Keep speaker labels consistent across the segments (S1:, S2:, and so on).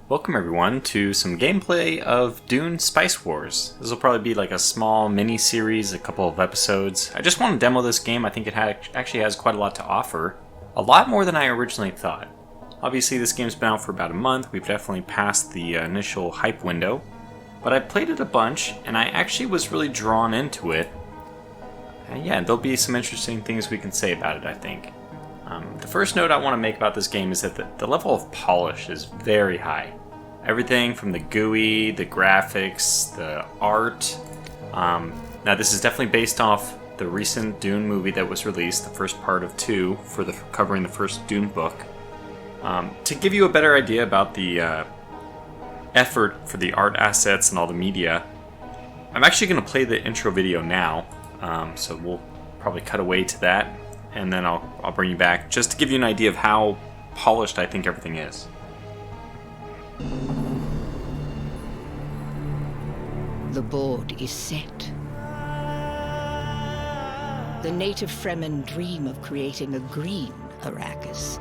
S1: Welcome everyone to some gameplay of Dune Spice Wars. This will probably be like a small mini-series, a couple of episodes. I just want to demo this game. I think it actually has quite a lot to offer. A lot more than I originally thought. Obviously this game's been out for about a month. We've definitely passed the initial hype window. But I played it a bunch, and I actually was really drawn into it. Yeah, there'll be some interesting things we can say about it, I think. The first note I want to make about this game is that the level of polish is very high. Everything from the GUI, the graphics, the art. Now this is definitely based off the recent Dune movie that was released, the first part of 2, covering the first Dune book. To give you a better idea about the effort for the art assets and all the media, I'm actually going to play the intro video now, so we'll probably cut away to that, and then I'll bring you back just to give you an idea of how polished I think everything is.
S2: The board is set. The native Fremen dream of creating a green Arrakis,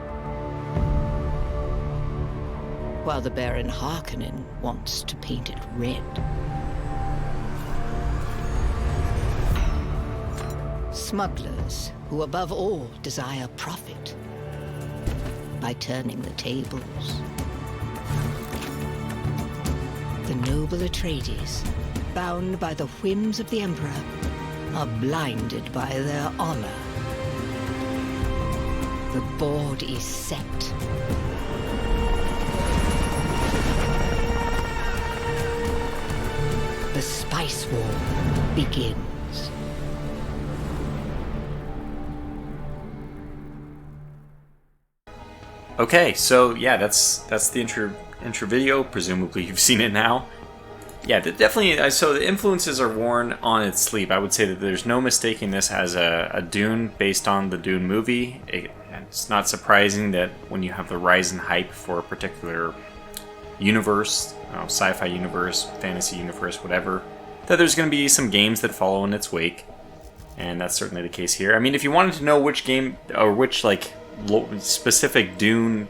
S2: while the Baron Harkonnen wants to paint it red. Smugglers who above all desire profit by turning the tables. The noble Atreides, bound by the whims of the Emperor, are blinded by their honor. The board is set. The Spice War begins.
S1: Okay, so yeah, that's the intro video. Presumably you've seen it now. Yeah, definitely. So the influences are worn on its sleeve. I would say that there's no mistaking this as a Dune based on the Dune movie. It's not surprising that when you have the rise in hype for a particular universe, sci-fi universe, fantasy universe, whatever, that there's going to be some games that follow in its wake. And that's certainly the case here. I mean, if you wanted to know which game or which specific Dune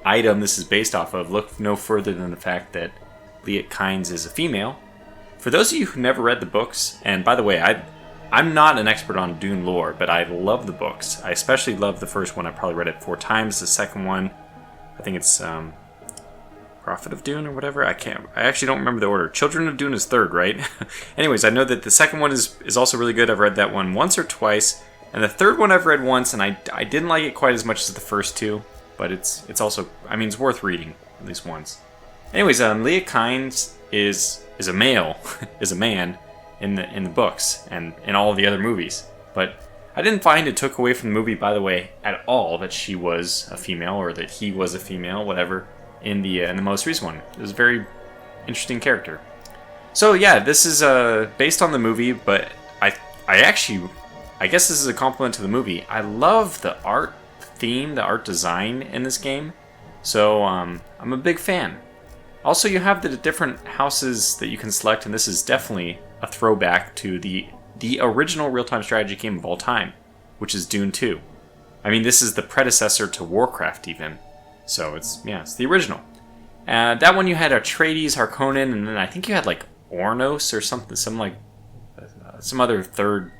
S1: item this is based off of, look no further than the fact that Liet Kynes is a female. For those of you who never read the books, and by the way, I'm not an expert on Dune lore, but I love the books. I especially love the first one. I probably read it 4 times. The second one, I think it's Prophet of Dune or whatever. I actually don't remember the order. Children of Dune is third, right? Anyways, I know that the second one is also really good. I've read that one once or twice. And the third one I've read once, and I didn't like it quite as much as the first 2, but it's also, I mean, it's worth reading at least once. Anyways, Liet Kynes is a male, is a man in the books and in all of the other movies. But I didn't find it took away from the movie, by the way, at all that she was a female or that he was a female, whatever, in the most recent one. It was a very interesting character. So yeah, this is based on the movie, but I guess this is a compliment to the movie. I love the art theme, the art design in this game. So I'm a big fan. Also, you have the different houses that you can select, and this is definitely a throwback to the original real-time strategy game of all time, which is Dune 2. I mean, this is the predecessor to Warcraft even. So it's the original. That one you had Atreides, Harkonnen, and then I think you had like Ornos or something, some other third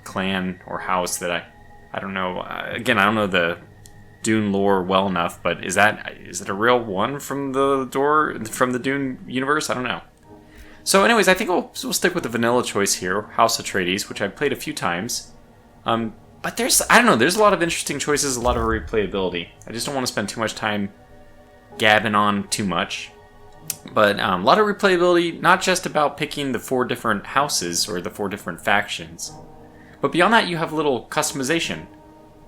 S1: clan or house that I don't know. Again, I don't know the Dune lore well enough, but is it a real one from the Dune universe? I don't know. So anyways, I think we'll stick with the vanilla choice here, House Atreides, which I've played a few times. But there's a lot of interesting choices, a lot of replayability. I just don't want to spend too much time gabbing on too much. But a lot of replayability, not just about picking the 4 different houses or the 4 different factions. But beyond that, you have a little customization.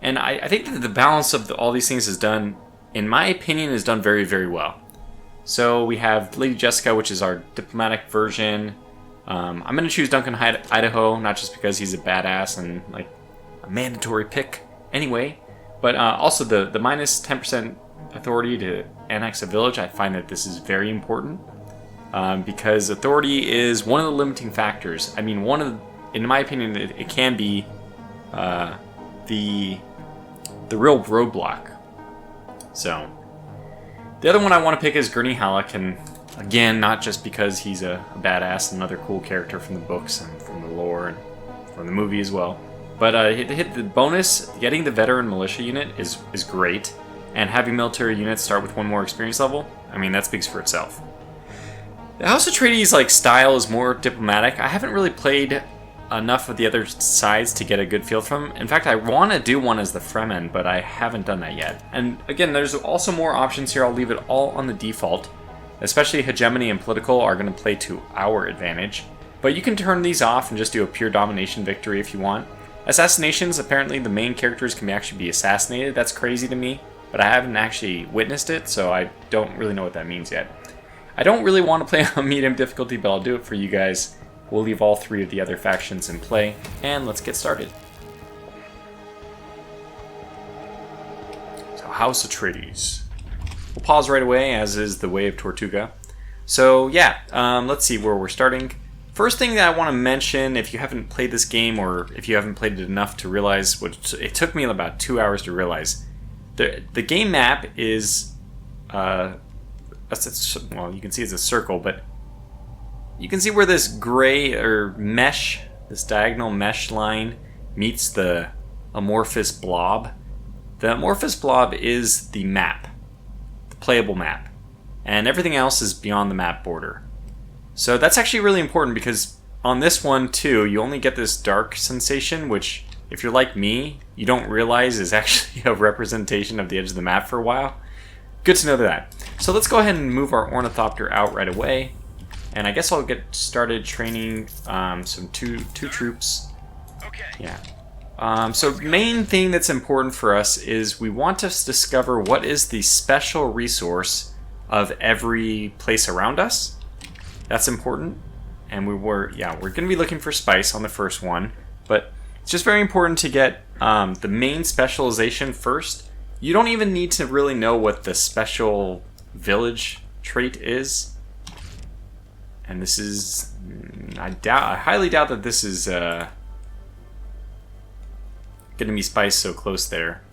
S1: And I think that the balance of all these things is done, in my opinion, is done very, very well. So we have Lady Jessica, which is our diplomatic version. I'm going to choose Duncan Idaho, not just because he's a badass and like a mandatory pick anyway, but also the minus 10% authority to annex a village. I find that this is very important because authority is one of the limiting factors. I mean, in my opinion, it can be the real roadblock. So The other one I want to pick is Gurney Halleck, and again, not just because he's a badass, another cool character from the books and from the lore and from the movie as well. But hit the bonus, getting the veteran militia unit is great, and having military units start with one more experience level, I mean, that speaks for itself. The House Atreides like style is more diplomatic. I haven't really played enough of the other sides to get a good feel from them. In fact, I want to do one as the Fremen, but I haven't done that yet. And again, there's also more options here. I'll leave it all on the default. Especially hegemony and political are going to play to our advantage. But you can turn these off and just do a pure domination victory if you want. Assassinations, apparently the main characters can actually be assassinated. That's crazy to me, but I haven't actually witnessed it, so I don't really know what that means yet. I don't really want to play on medium difficulty, but I'll do it for you guys. We'll leave all three of the other factions in play, and let's get started. So, House Atreides. We'll pause right away, as is the way of Tortuga. So, yeah, let's see where we're starting. First thing that I want to mention, if you haven't played this game, or if you haven't played it enough to realize, what it took me about 2 hours to realize, the game map is, well, you can see it's a circle, but you can see where this gray or mesh, this diagonal mesh line meets the amorphous blob. The amorphous blob is the map, the playable map, and everything else is beyond the map border. So that's actually really important because on this one too, you only get this dark sensation, which if you're like me, you don't realize is actually a representation of the edge of the map for a while. Good to know that. So let's go ahead and move our ornithopter out right away. And I guess I'll get started training some two troops.
S3: Okay.
S1: Yeah. So main thing that's important for us is we want to discover what is the special resource of every place around us. That's important. And we're going to be looking for spice on the first one. But it's just very important to get the main specialization first. You don't even need to really know what the special village trait is. And this is, I highly doubt that this is going to be spice so close there.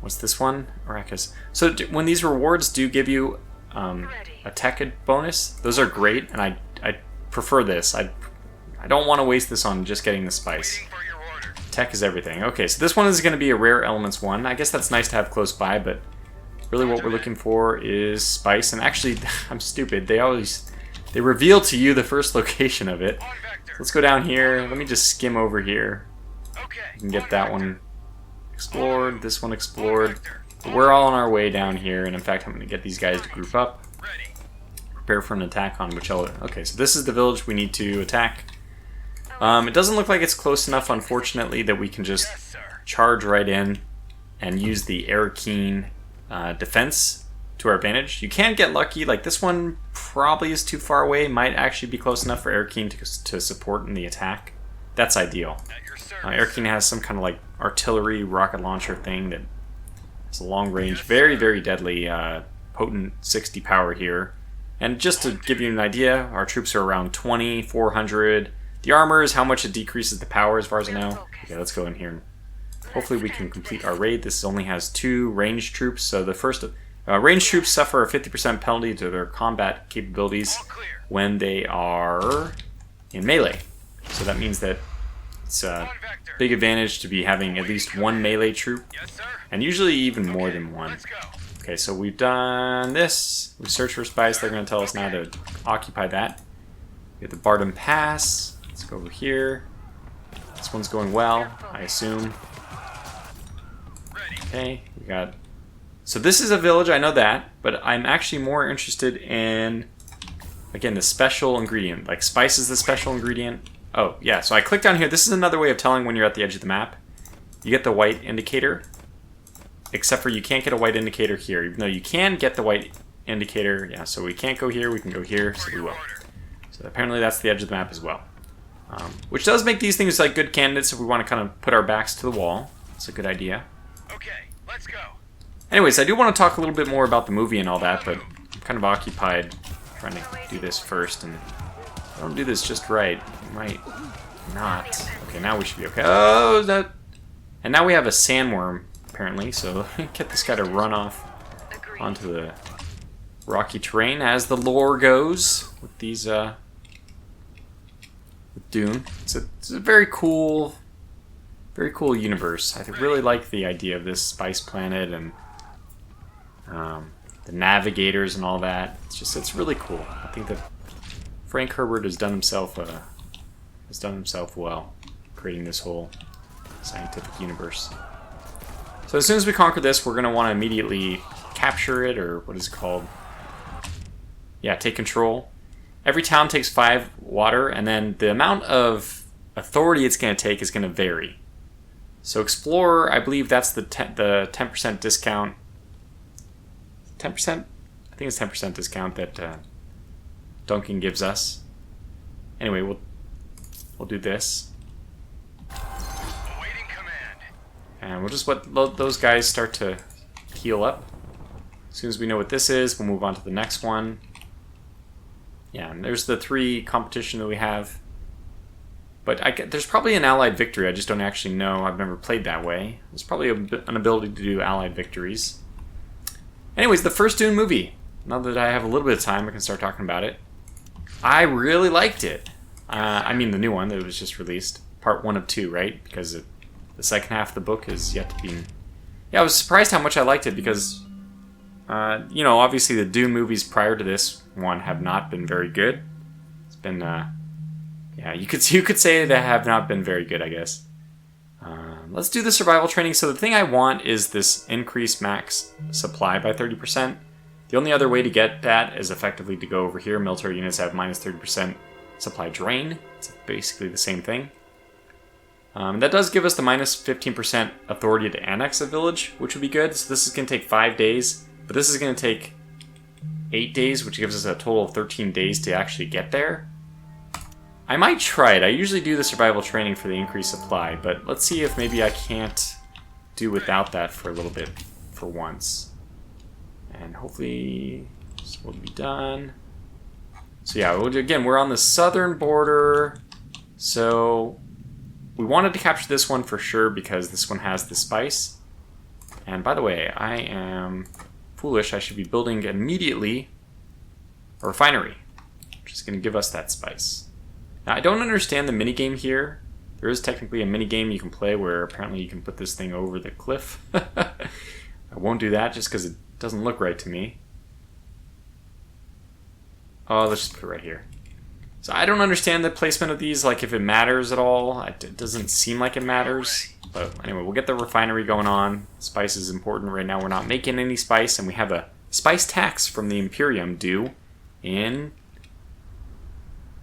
S1: What's this one? Arrakis. So when these rewards do give you a tech bonus, those are great, and I prefer this. I don't want to waste this on just getting the spice. Tech is everything. Okay, so this one is going to be a rare elements one. I guess that's nice to have close by, but really what we're looking for is spice. And actually, I'm stupid. They reveal to you the first location of it. Let's go down here. Let me just skim over here. You can get that one explored, this one explored. But we're all on our way down here, and in fact, I'm going to get these guys to group up. Prepare for an attack on which okay, so this is the village we need to attack. It doesn't look like it's close enough, unfortunately, that we can just charge right in and use the Arrakeen defense to our advantage. You can get lucky, like this one probably is too far away, might actually be close enough for Arrakeen to support in the attack. That's ideal. Arrakeen has some kind of like artillery rocket launcher thing that is a long range, very, very deadly, potent 60 power here. And just to give you an idea, our troops are around 20, 400. The armor is how much it decreases the power as far as I know. Okay, let's go in here and hopefully we can complete our raid. This only has 2 ranged troops, so the first ranged troops suffer a 50% penalty to their combat capabilities when they are in melee. So that means that it's a big advantage to be having at least 1 melee troop, and usually even more than 1. Okay, so we've done this. We search for spice. They're going to tell us now to occupy that. We have the Bardum Pass. Let's go over here. This one's going well, I assume. Okay, we got... So this is a village, I know that, but I'm actually more interested in, again, the special ingredient. Like, spice is the special ingredient. Oh, yeah, so I clicked down here. This is another way of telling when you're at the edge of the map. You get the white indicator, except for you can't get a white indicator here, even though you can get the white indicator. Yeah, so we can't go here, we can go here, so we will. So apparently that's the edge of the map as well. Which does make these things like good candidates if we want to kind of put our backs to the wall. It's a good idea.
S3: Okay, let's go.
S1: Anyways, I do want to talk a little bit more about the movie and all that, but I'm kind of occupied trying to do this first, and if I don't do this just right, I might not. Okay, now we should be okay. Oh, that... And now we have a sandworm, apparently, so get this guy to run off onto the rocky terrain, as the lore goes with these with Dune. It's a very cool universe. I really like the idea of this spice planet and the navigators and all that. It's really cool. I think that Frank Herbert has done himself well, creating this whole scientific universe. So as soon as we conquer this, we're going to want to immediately capture it, or what is it called? Yeah, take control. Every town takes 5 water, and then the amount of authority it's going to take is going to vary. So Explorer, I believe that's the 10% discount. 10%? I think it's 10% discount that Duncan gives us. Anyway, we'll do this.
S3: Awaiting command.
S1: And we'll just let those guys start to heal up. As soon as we know what this is, we'll move on to the next one. Yeah, and there's the 3 competition that we have. But there's probably an allied victory, I just don't actually know. I've never played that way. There's probably an ability to do allied victories. Anyways, the first Dune movie. Now that I have a little bit of time, I can start talking about it. I really liked it. I mean the new one that was just released. Part 1 of 2, right? Because the second half of the book is yet to be... Yeah, I was surprised how much I liked it because... you know, obviously the Dune movies prior to this one have not been very good. It's been... yeah, you could say they have not been very good, I guess. Let's do the survival training. So the thing I want is this increased max supply by 30%. The only other way to get that is effectively to go over here. Military units have minus 30% supply drain. It's basically the same thing. That does give us the minus 15% authority to annex a village, which would be good. So this is going to take 5 days, but this is going to take 8 days, which gives us a total of 13 days to actually get there. I might try it. I usually do the survival training for the increased supply, but let's see if maybe I can't do without that for a little bit for once. And hopefully this will be done. So yeah, again, we're on the southern border. So we wanted to capture this one for sure because this one has the spice. And by the way, I am foolish. I should be building immediately a refinery, which is going to give us that spice. Now, I don't understand the minigame here. There is technically a minigame you can play where apparently you can put this thing over the cliff. I won't do that just because it doesn't look right to me. Oh, let's just put it right here. So I don't understand the placement of these, like if it matters at all. It doesn't seem like it matters. But anyway, we'll get the refinery going on. Spice is important right now. We're not making any spice, and we have a spice tax from the Imperium due in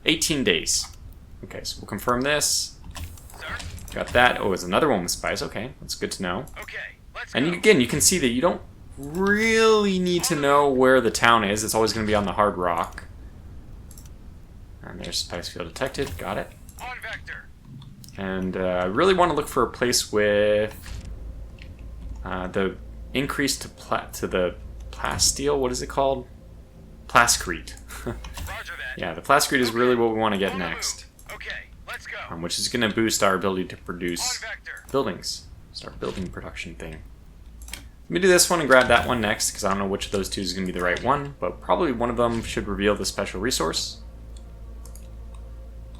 S1: 18 days. Okay, so we'll confirm this.
S3: Sir?
S1: Got that. Oh, there's another one with spice. Okay, that's good to know.
S3: Okay, let's
S1: And
S3: go.
S1: again, you can see that you don't really need to know where the town is. It's always going to be on the hard rock. And there's spice field detected. Got it.
S3: On vector.
S1: And I really want to look for a place with the increase to the plasteel. What is it called? Plascrete.
S3: Roger that.
S1: Yeah, the plascrete is really what we want to get
S3: On the
S1: next.
S3: move. Okay, let's go.
S1: Which is going to boost our ability to
S3: On
S1: produce
S3: vector.
S1: buildings. Start building production thing. Let me do this one and grab that one next, because I don't know which of those two is going to be the right one, but probably one of them should reveal the special resource.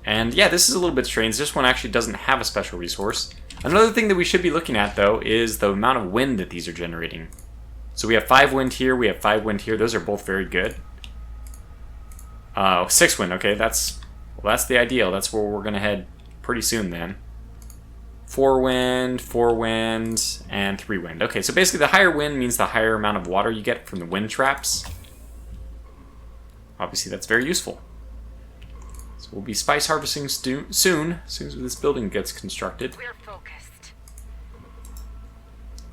S1: And yeah, this is a little bit strange. This one actually doesn't have a special resource. Another thing that we should be looking at, though, is the amount of wind that these are generating. So we have 5 wind here, we have 5 wind here. Those are both very good. 6 wind, okay, that's the ideal. That's where we're going to head pretty soon then. 4 wind, and 3 wind. Okay, so basically the higher wind means the higher amount of water you get from the wind traps. Obviously that's very useful. So we'll be spice harvesting soon as this building gets constructed.
S4: We're focused.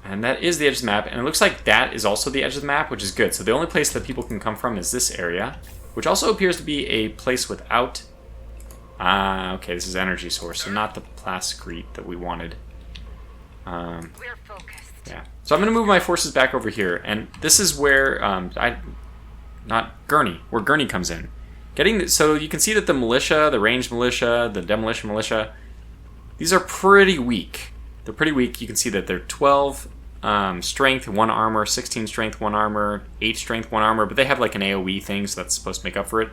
S1: And that is the edge of the map, and it looks like that is also the edge of the map, which is good. So the only place that people can come from is this area, which also appears to be a place without... okay, this is energy source, so not the plascrete that we wanted.
S4: We're focused.
S1: Yeah. So I'm going to move my forces back over here, and this is where not Gurney, where Gurney comes in. So you can see that the militia, the ranged militia, the demolition militia, these are pretty weak. They're pretty weak. You can see that they're 12 strength, 1 armor, 16 strength, 1 armor, 8 strength, 1 armor, but they have like an AoE thing, so that's supposed to make up for it,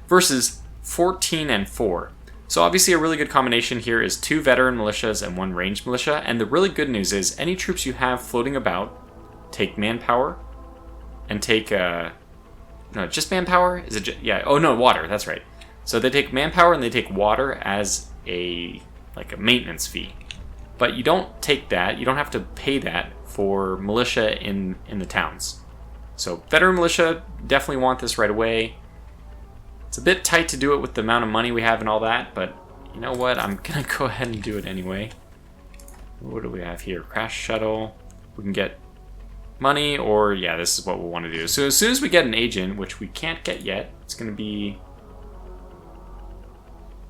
S1: versus 14 and 4. So obviously a really good combination here is 2 veteran militias and 1 ranged militia, and the really good news is any troops you have floating about take manpower, and take, no, just manpower? Is it yeah, oh no, water, that's right. So they take manpower and they take water as a maintenance fee. But you don't take that, you don't have to pay that for militia in the towns. So veteran militia, definitely want this right away. It's a bit tight to do it with the amount of money we have and all that, but you know what, I'm gonna go ahead and do it anyway. What do we have here? Crash shuttle, we can get money, or yeah, this is what we'll want to do. So as soon as we get an agent, which we can't get yet, it's gonna be...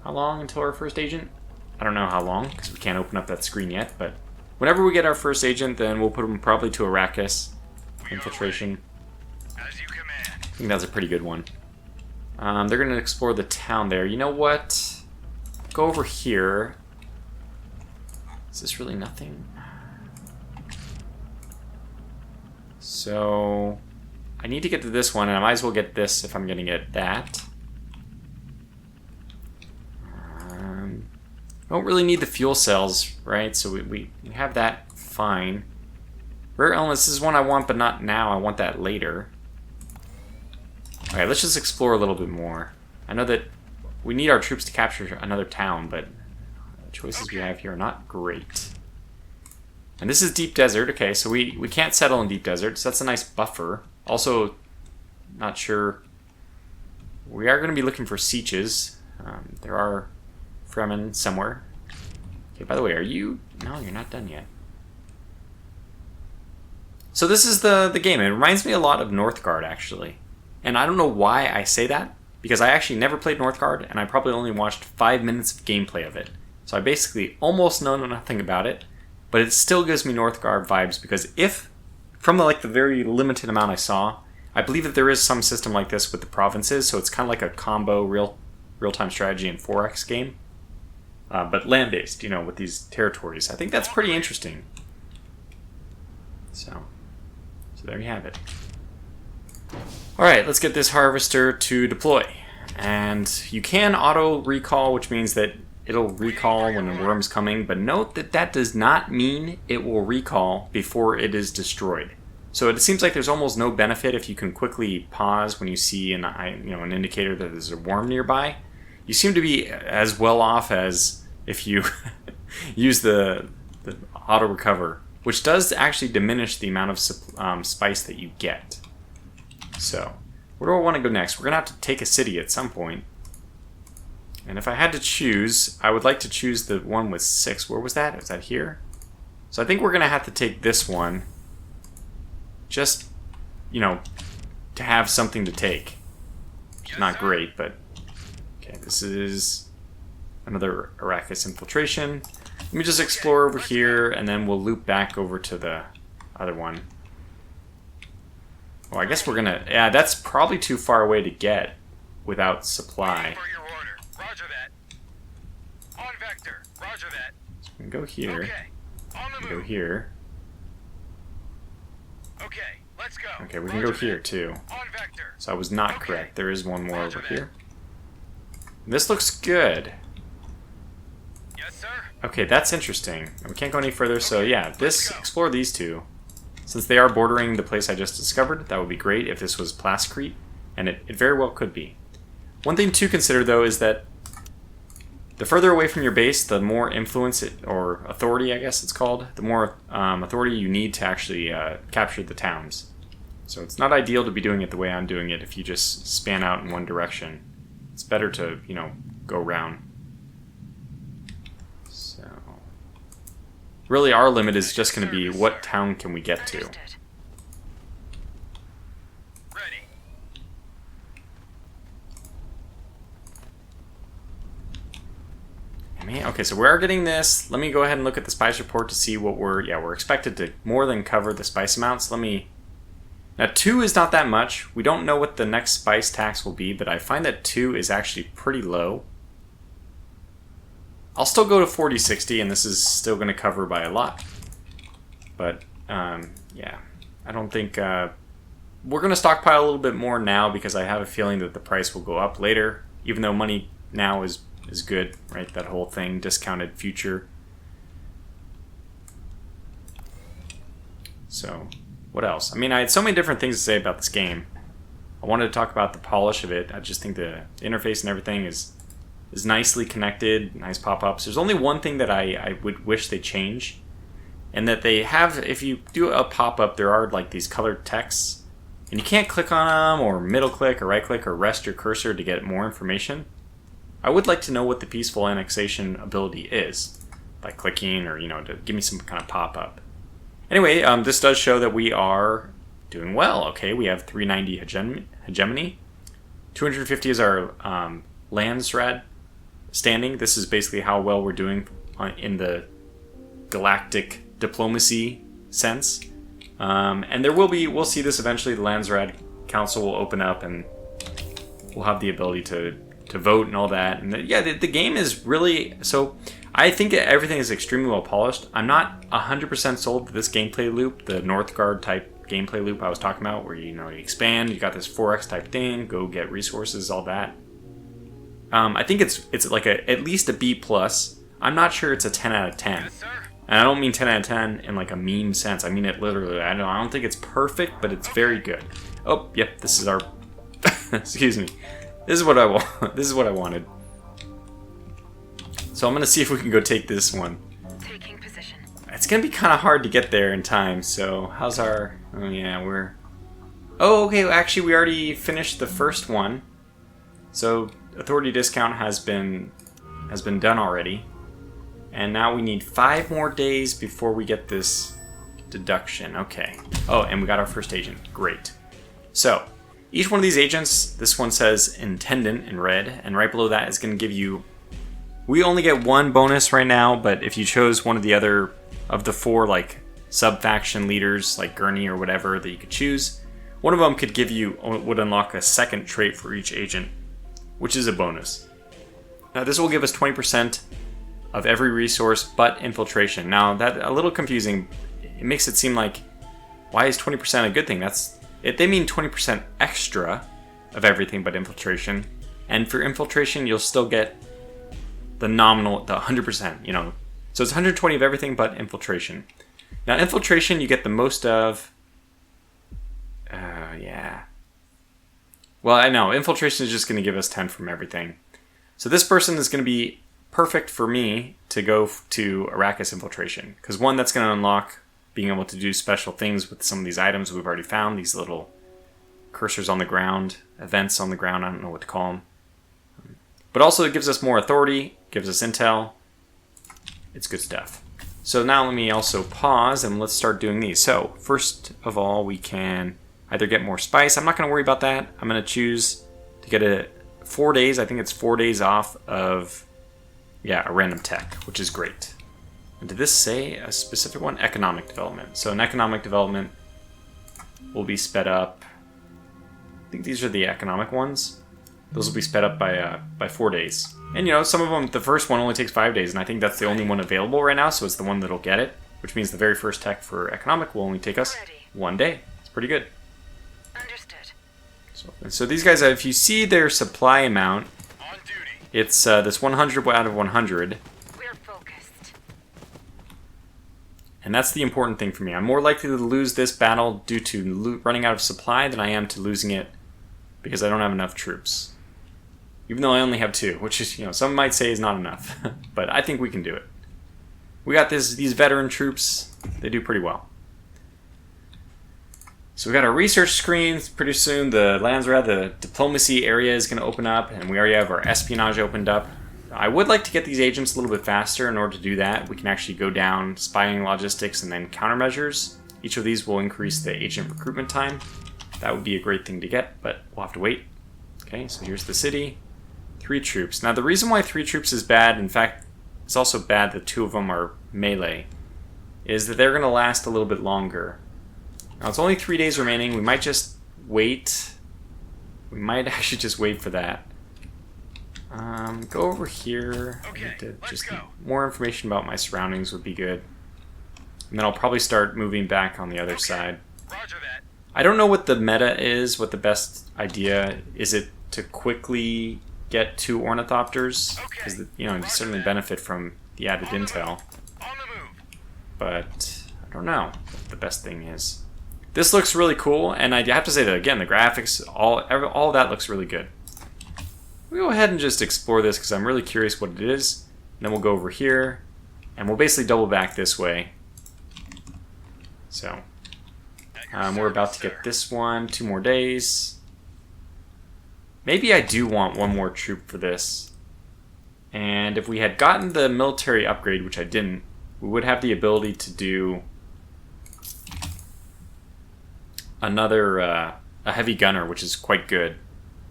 S1: How long until our first agent? I don't know how long, because we can't open up that screen yet, but whenever we get our first agent, then we'll put him probably to Arrakis. Infiltration.
S3: As you command.
S1: I think that's a pretty good one. They're going to explore the town there. You know what? Go over here. Is this really nothing? So, I need to get to this one, and I might as well get this if I'm going to get that. Don't really need the fuel cells, right? So we have that fine. Rare elements, this is one I want, but not now. I want that later. Alright, let's just explore a little bit more. I know that we need our troops to capture another town, but the choices we have here are not great. And this is deep desert. Okay, so we can't settle in deep desert, so that's a nice buffer. Also, not sure. We are going to be looking for sieges. There are Fremen somewhere. Okay, by the way, are you... No, you're not done yet. So this is the game. It reminds me a lot of Northgard, actually. And I don't know why I say that, because I actually never played Northgard, and I probably only watched 5 minutes of gameplay of it. So I basically almost know nothing about it, but it still gives me Northgard vibes, because if, from the very limited amount I saw, I believe that there is some system like this with the provinces, so it's kind of like a combo real-time strategy and 4X game. But land-based, with these territories. I think that's pretty interesting. So there you have it. Alright, let's get this harvester to deploy. And you can auto-recall, which means that it'll recall when a worm's coming, but note that that does not mean it will recall before it is destroyed. So it seems like there's almost no benefit if you can quickly pause when you see an indicator that there's a worm nearby. You seem to be as well off as if you use the auto recover, which does actually diminish the amount of spice that you get. So, where do I want to go next? We're going to have to take a city at some point. And if I had to choose, I would like to choose the one with 6. Where was that? Is that here? So I think we're going to have to take this one. Just, to have something to take. Which is not great, but... Okay, this is another Arrakis infiltration. Let me just explore over here, and then we'll loop back over to the other one. Well, I guess we're gonna... Yeah, that's probably too far away to get without supply.
S3: For your order. Roger that. On vector. Roger that.
S1: So we can go here.
S3: Okay. On the move.
S1: Go here.
S3: Okay, let's go.
S1: Okay, we can go here too.
S3: On vector.
S1: So I was not correct. There is one more over here. This looks good.
S3: Yes, sir.
S1: Okay, that's interesting. We can't go any further, so yeah, explore these two. Since they are bordering the place I just discovered, that would be great if this was Plascrete, and it very well could be. One thing to consider, though, is that the further away from your base, the more influence, or authority, I guess it's called, the more authority you need to actually capture the towns. So it's not ideal to be doing it the way I'm doing it if you just span out in one direction. It's better to, go around. So, really our limit is just going to be what town can we get to.
S4: Understood.
S3: Ready.
S1: Okay, so we are getting this. Let me go ahead and look at the spice report to see what we're expected to more than cover the spice amounts. Now 2 is not that much. We don't know what the next spice tax will be, but I find that 2 is actually pretty low. I'll still go to 40-60, and this is still going to cover by a lot. But Yeah, I don't think we're gonna stockpile a little bit more now because I have a feeling that the price will go up later. Even though money now is good, right? That whole thing, discounted future. So, what else? I mean, I had so many different things to say about this game. I wanted to talk about the polish of it. I just think the interface and everything is nicely connected, nice pop-ups. There's only one thing that I would wish they change, and that they have, if you do a pop-up, there are like these colored texts, and you can't click on them, or middle click, or right click, or rest your cursor to get more information. I would like to know what the peaceful annexation ability is, by clicking, or, you know, to give me some kind of pop-up. Anyway, this does show that we are doing well. Okay, we have 390 hegemony. 250 is our Landsrad standing. This is basically how well we're doing in the galactic diplomacy sense. And there will be, we'll see this eventually, the Landsrad Council will open up and we'll have the ability to vote and all that. And yeah, the game is really, so I think everything is extremely well polished. I'm not 100% sold to this gameplay loop, the Northgard type gameplay loop I was talking about, where you expand, you got this 4x type thing, go get resources, all that. I think it's like at least a B+. I'm not sure it's a 10 out of 10.
S3: Yes, sir.
S1: And I don't mean 10 out of 10 in like a meme sense. I mean it literally. I don't think it's perfect, but it's very good. Oh, yep, this is our excuse me. This is what I want. This is what I wanted. So I'm going to see if we can go take this one.
S4: Taking position.
S1: It's going to be kind of hard to get there in time. So how's our... Oh, yeah, we're... Oh, okay, actually we already finished the first one. So authority discount has been done already. And now we need 5 more days before we get this deduction. Okay. Oh, and we got our first agent. Great. So each one of these agents, this one says intendant in red, and right below that is going to give you... We only get 1 bonus right now, but if you chose one of the other of the 4 like sub-faction leaders, like Gurney or whatever that you could choose, one of them could give you, would unlock a second trait for each agent, which is a bonus. Now this will give us 20% of every resource but infiltration. Now that a little confusing. It makes it seem like, why is 20% a good thing? They mean 20% extra of everything but infiltration. And for infiltration, you'll still get the nominal, the 100%, So it's 120 of everything but infiltration. Now infiltration, you get the most of... yeah. Well, I know. Infiltration is just going to give us 10 from everything. So this person is going to be perfect for me to go to Arrakis infiltration. Because one, that's going to unlock being able to do special things with some of these items we've already found. These little cursors on the ground, events on the ground, I don't know what to call them. But also it gives us more authority, gives us intel. It's good stuff. So now let me also pause and let's start doing these. So first of all, we can either get more spice. I'm not going to worry about that. I'm going to choose to get 4 days. I think it's 4 days off of, a random tech, which is great. And did this say a specific one? Economic development. So an economic development will be sped up. I think these are the economic ones. Those will be sped up by 4 days. And some of them, the first one only takes 5 days, and I think that's the only one available right now, so it's the one that'll get it, which means the very first tech for economic will only take us 1 day. It's pretty good.
S4: Understood.
S1: So these guys, if you see their supply amount,
S3: On duty.
S1: it's this 100 out of 100.
S4: We're focused.
S1: And that's the important thing for me. I'm more likely to lose this battle due to running out of supply than I am to losing it because I don't have enough troops. Even though I only have 2, which is, some might say is not enough. But I think we can do it. We got these veteran troops. They do pretty well. So we got our research screens. Pretty soon the Landsrad, the diplomacy area is going to open up. And we already have our espionage opened up. I would like to get these agents a little bit faster. In order to do that, we can actually go down spying, logistics, and then countermeasures. Each of these will increase the agent recruitment time. That would be a great thing to get, but we'll have to wait. Okay, so here's the city. 3 troops. Now the reason why 3 troops is bad, in fact, it's also bad that 2 of them are melee, is that they're going to last a little bit longer. Now it's only 3 days remaining. We might just wait. We might actually just wait for that. Go over here.
S3: Okay, let's
S1: Just
S3: go.
S1: more information about my surroundings would be good. And then I'll probably start moving back on the other side.
S3: Roger that.
S1: I don't know what the meta is, what the best idea is. It to quickly get 2 ornithopters? Because, you certainly benefit from the added intel.
S3: On the move.
S1: But I don't know what the best thing is. This looks really cool, and I have to say that again, the graphics, all of that looks really good. We'll go ahead and just explore this because I'm really curious what it is. And then we'll go over here, and we'll basically double back this way. So, we're about to get this one, 2 more days. Maybe I do want 1 more troop for this. And if we had gotten the military upgrade, which I didn't, we would have the ability to do another a heavy gunner, which is quite good.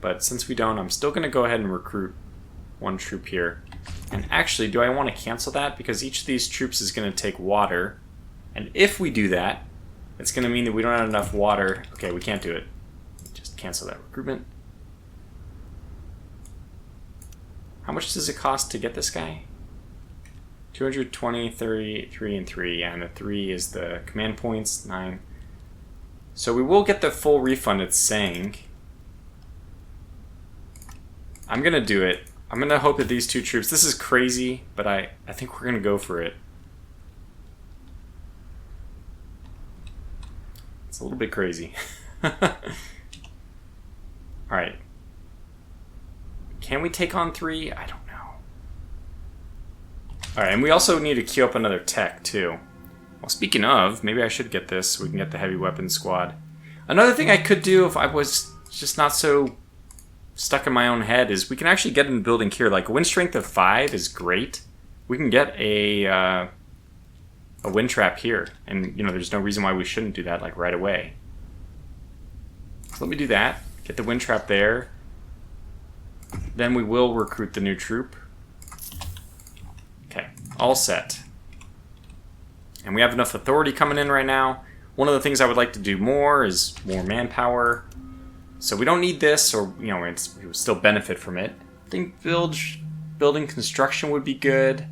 S1: But since we don't, I'm still going to go ahead and recruit 1 troop here. And actually, do I want to cancel that? Because each of these troops is going to take water. And if we do that, it's going to mean that we don't have enough water. Okay, we can't do it. Just cancel that recruitment. How much does it cost to get this guy? 220, 30, 3, and 3. Yeah, and the 3 is the command points, 9. So we will get the full refund, it's saying. I'm going to do it. I'm going to hope that these 2 troops... This is crazy, but I think we're going to go for it. It's a little bit crazy. Alright. Can we take on 3? I don't know. Alright, and we also need to queue up another tech, too. Well, speaking of, maybe I should get this so we can get the heavy weapons squad. Another thing I could do if I was just not so stuck in my own head is we can actually get in building here. Like, a wind strength of 5 is great. We can get a wind trap here. And, there's no reason why we shouldn't do that, like, right away. So let me do that. Get the wind trap there. Then we will recruit the new troop. Okay, all set. And we have enough authority coming in right now. One of the things I would like to do more is more manpower. So we don't need this, or, we would still benefit from it. I think building construction would be good.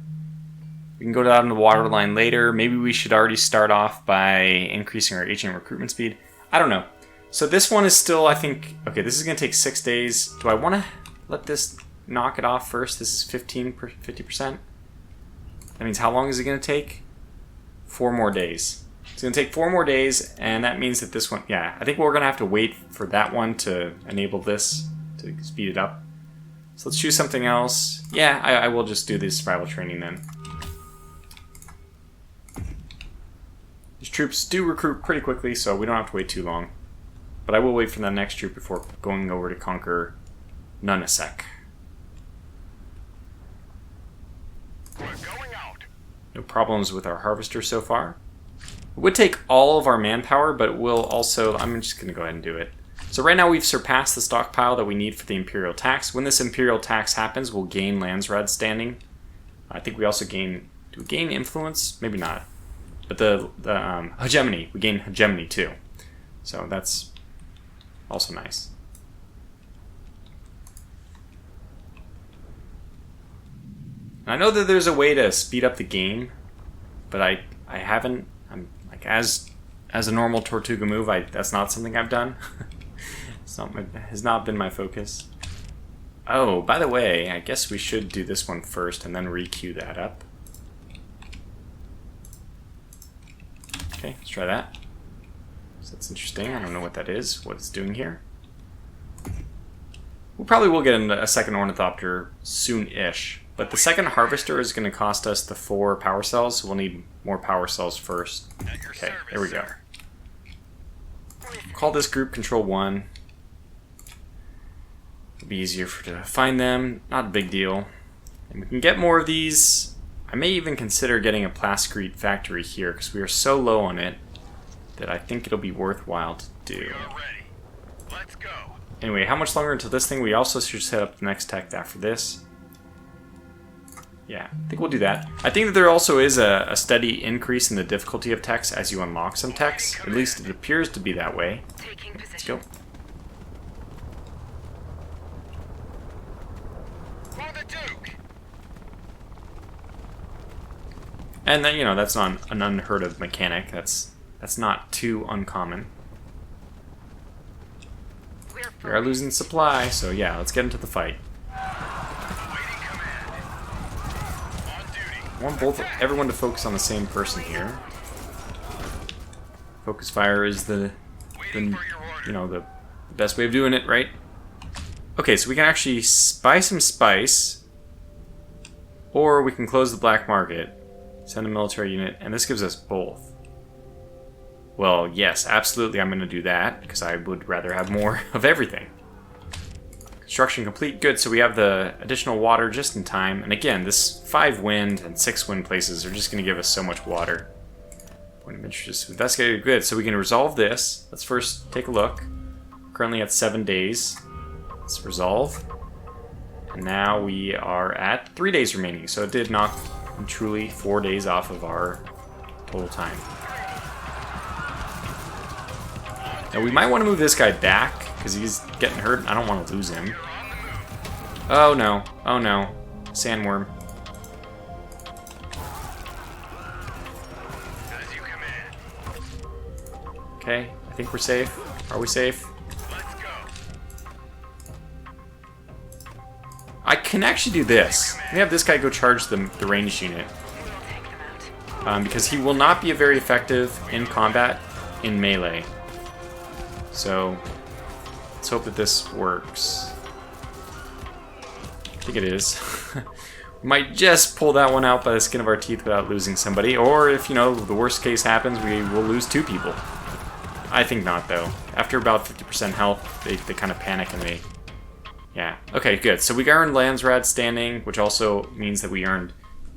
S1: We can go down the water line later. Maybe we should already start off by increasing our agent recruitment speed. I don't know. So this one is still, I think... Okay, this is going to take 6 days. Do I want to let this knock it off first? This is 50%. That means how long is it going to take? 4 more days. It's going to take 4 more days, and that means that this one... Yeah, I think we're going to have to wait for that one to enable this, to speed it up. So let's choose something else. Yeah, I will just do the survival training then. These troops do recruit pretty quickly, so we don't have to wait too long. But I will wait for the next troop before going over to conquer Nunasek.
S3: We're going out.
S1: No problems with our harvester so far. It would take all of our manpower, but we'll also... I'm just going to go ahead and do it. So right now we've surpassed the stockpile that we need for the Imperial tax. When this Imperial tax happens, we'll gain Landsraad standing. I think we also gain... Do we gain influence? Maybe not. But the hegemony. We gain hegemony too. So that's also nice. And I know that there's a way to speed up the game, but I haven't. I'm like as a normal Tortuga move. That's not something I've done. Has not been my focus. Oh, by the way, I guess we should do this one first and then re-queue that up. Okay, let's try that. So that's interesting. I don't know what that is, what it's doing here. We probably will get a second ornithopter soon-ish. But the second harvester is going to cost us the 4 power cells, so we'll need more power cells first. Okay, there we go. Call this group Control 1. It'll be easier to find them. Not a big deal. And we can get more of these. I may even consider getting a plascrete factory here, because we are so low on it that I think it'll be worthwhile to do.
S3: We are ready. Let's go.
S1: Anyway, how much longer until this thing? We also should set up the next tech after this. Yeah, I think we'll do that. I think that there also is a steady increase in the difficulty of techs as you unlock some techs. At least it appears to be that way. Let's go.
S3: For the Duke.
S1: And then, you know, that's not an unheard of mechanic. That's not too uncommon. We are losing supply, so yeah, let's get into the fight.
S3: Awaiting command. On duty.
S1: I want everyone to focus on the same person here. Focus fire is the
S3: Waiting for your order.
S1: you know, the best way of doing it, right? Okay, so we can actually buy some spice, or we can close the black market, send a military unit, and this gives us both. Well, yes, absolutely I'm going to do that, because I would rather have more of everything. Construction complete, good, so we have the additional water just in time, and again, this 5 wind and 6 wind places are just going to give us so much water. Point of interest investigated, good, so we can resolve this. Let's first take a look. Currently at 7 days. Let's resolve. And now we are at 3 days remaining, so it did knock truly 4 days off of our total time. Now we might want to move this guy back, because he's getting hurt. I don't want to lose him. Oh no, oh no. Sandworm.
S3: As you command.
S1: Okay, I think we're safe. Are we safe?
S3: Let's go.
S1: I can actually do this. We have this guy go charge the ranged unit.
S4: We'll take them out.
S1: Because he will not be very effective in combat in melee. So, let's hope that this works. I think it is. We might just pull that one out by the skin of our teeth without losing somebody. Or if, you know, the worst case happens, we will lose 2 people. I think not, though. After about 50% health, they kind of panic and they... Yeah. Okay, good. So we earned Landsrad standing, which also means that we earned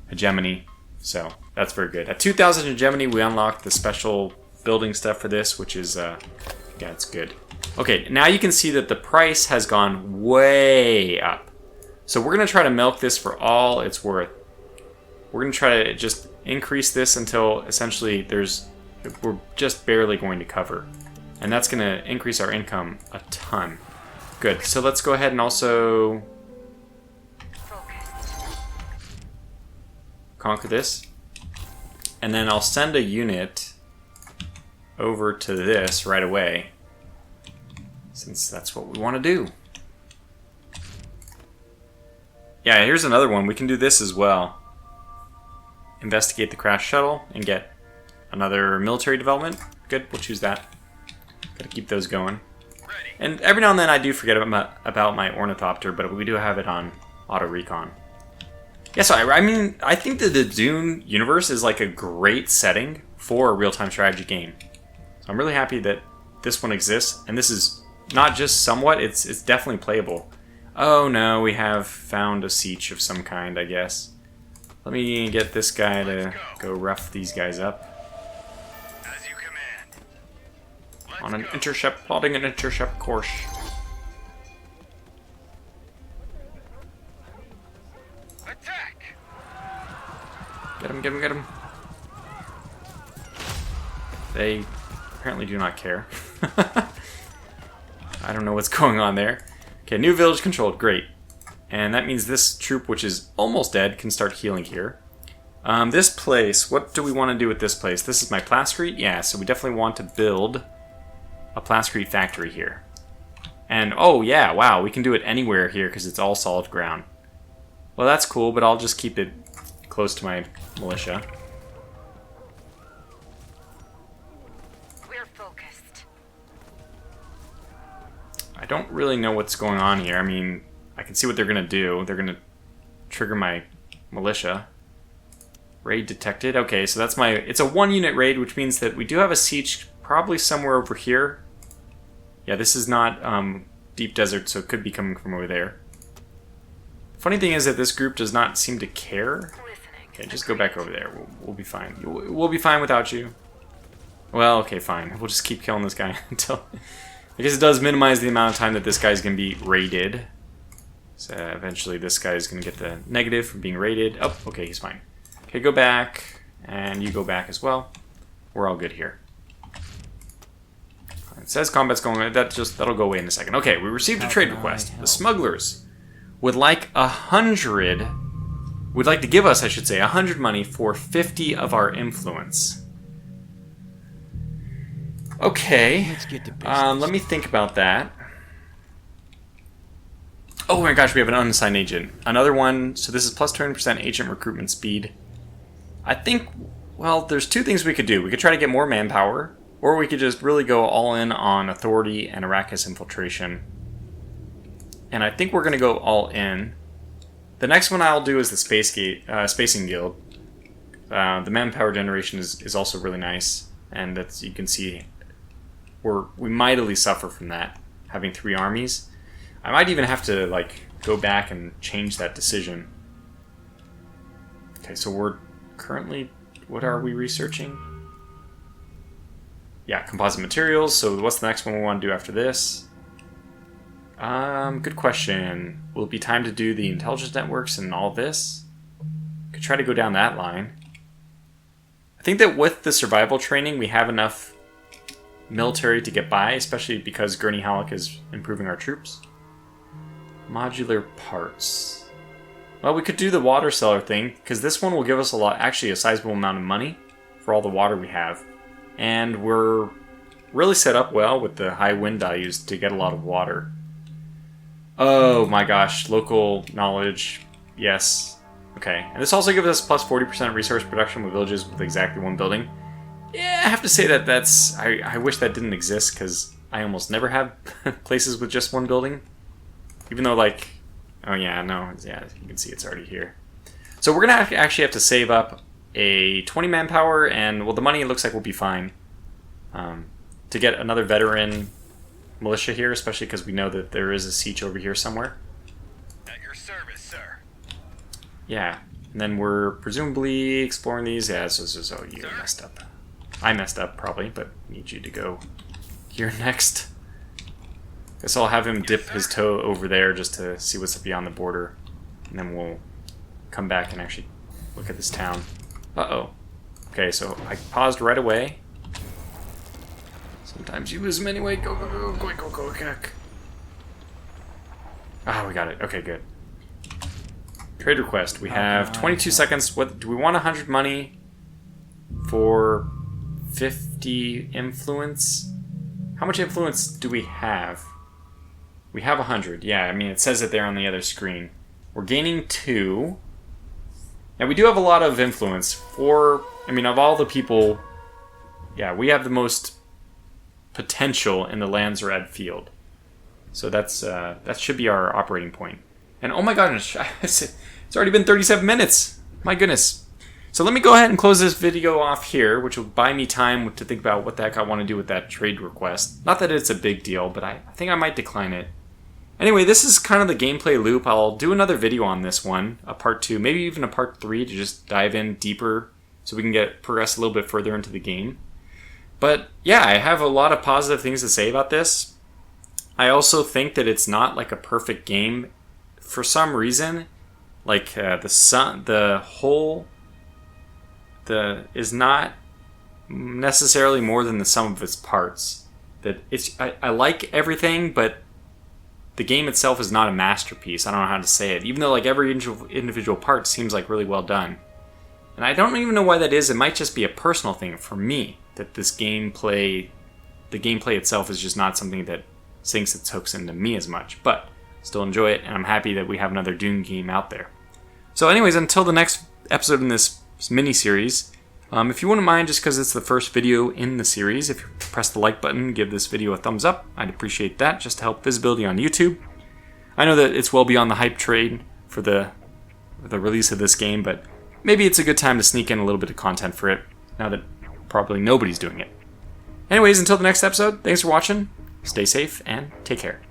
S1: hegemony. So, that's very good. At 2,000 hegemony, we unlocked the special building stuff for this, which is... yeah, it's good. Okay, now you can see that the price has gone way up. So we're going to try to milk this for all it's worth. We're going to try to just increase this until essentially we're just barely going to cover. And that's going to increase our income a ton. Good, so let's go ahead and also
S4: Focused.
S1: conquer this. And then I'll send a unit over to this right away, since that's what we want to do. Yeah, here's another one. We can do this as well. Investigate the crash shuttle and get another military development. Good, we'll choose that. Gotta keep those going.
S3: Ready.
S1: And every now and then I do forget about my ornithopter, but we do have it on auto recon. Yeah, so I mean, I think that the Dune universe is like a great setting for a real-time strategy game. I'm really happy that this one exists, and this is not just somewhat, it's definitely playable. Oh no, we have found a siege of some kind, I guess. Let me get this guy to go rough these guys up.
S3: As you command. Let's
S1: On an
S3: go.
S1: intercept, plotting an intercept course.
S3: Attack.
S1: Get him, get him, get him. They apparently do not care. I don't know what's going on there. Okay, new village controlled, great. And that means this troop, which is almost dead, can start healing here. This place, what do we want to do with this place? This is my plascrete? Yeah, so we definitely want to build a plascrete factory here. And, oh yeah, wow, we can do it anywhere here because it's all solid ground. Well, that's cool, but I'll just keep it close to my militia.
S4: We're focused.
S1: I don't really know what's going on here. I mean, I can see what they're going to do. They're going to trigger my militia. Raid detected. Okay, so that's my... It's a 1-unit raid, which means that we do have a siege probably somewhere over here. Yeah, this is not deep desert, so it could be coming from over there. Funny thing is that this group does not seem to care.
S4: Listening.
S1: Okay, just go back over there. We'll be fine. We'll be fine without you. Well, okay, fine. We'll just keep killing this guy until... I guess it does minimize the amount of time that this guy's going to be raided. So eventually this guy's going to get the negative from being raided. Oh, okay, he's fine. Okay, go back. And you go back as well. We're all good here. It says combat's going on. That'll go away in a second. Okay, we received a trade request. The Smugglers would like 100 would like to give us, I should say, 100 money for 50 of our influence. Okay.
S5: Let's get to business.
S1: Let me think about that. Oh my gosh, we have an unassigned agent. Another one. So this is plus 20% agent recruitment speed. I think, well, there's two things we could do. We could try to get more manpower, or we could just really go all in on authority and Arrakis infiltration. And I think we're going to go all in. The next one I'll do is the Spacing Guild. The manpower generation is also really nice, and that's, you can see we mightily suffer from that, having 3 armies. I might even have to like go back and change that decision. Okay, so we're currently, what are we researching? Yeah, composite materials. So what's the next one we want to do after this? Good question. Will it be time to do the intelligence networks and all this? Could try to go down that line. I think that with the survival training, we have enough military to get by, especially because Gurney Halleck is improving our troops. Modular parts. Well, we could do the water cellar thing, because this one will give us actually a sizable amount of money for all the water we have. And we're really set up well with the high wind values to get a lot of water. Oh my gosh, local knowledge, yes. Okay, and this also gives us plus 40% resource production with villages with exactly 1 building. Yeah, I have to say that I wish that didn't exist, because I almost never have places with just 1 building. Even though, like, oh yeah, no, yeah, you can see it's already here. So we're going to actually have to save up a 20 manpower, and, well, the money looks like we'll be fine. To get another veteran militia here, especially because we know that there is a siege over here somewhere.
S3: At your service, sir.
S1: Yeah, and then we're presumably exploring these. Yeah, so you messed up. I messed up, probably, but need you to go here next. Guess I'll have him dip his toe over there just to see what's beyond the border. And then we'll come back and actually look at this town. Uh-oh. Okay, so I paused right away. Sometimes you lose them anyway. Go, go, go, go, go, go, go. Ah, we got it. Okay, good. Trade request. We have 22 seconds. What do we want? 100 money for 50 influence? How much influence do we have? We have 100. Yeah, I mean, it says it there on the other screen. We're gaining 2. Now, we do have a lot of influence. Of all the people, yeah, we have the most potential in the Landsrad field. So that should be our operating point. And oh my gosh, it's already been 37 minutes. My goodness. So let me go ahead and close this video off here, which will buy me time to think about what the heck I want to do with that trade request. Not that it's a big deal, but I think I might decline it. Anyway, this is kind of the gameplay loop. I'll do another video on this one, a part 2, maybe even a part 3 to just dive in deeper so we can progress a little bit further into the game. But yeah, I have a lot of positive things to say about this. I also think that it's not like a perfect game. For some reason, like the whole is not necessarily more than the sum of its parts. That I like everything, but the game itself is not a masterpiece. I don't know how to say it. Even though like every individual part seems like really well done. And I don't even know why that is. It might just be a personal thing for me. That the gameplay itself is just not something that sinks its hooks into me as much. But still enjoy it, and I'm happy that we have another Dune game out there. So anyways, until the next episode in this mini-series, if you wouldn't mind, just because it's the first video in the series, if you press the like button, give this video a thumbs up, I'd appreciate that, just to help visibility on YouTube. I know that it's well beyond the hype train for the release of this game, but maybe it's a good time to sneak in a little bit of content for it, now that probably nobody's doing it. Anyways, until the next episode, thanks for watching, stay safe, and take care.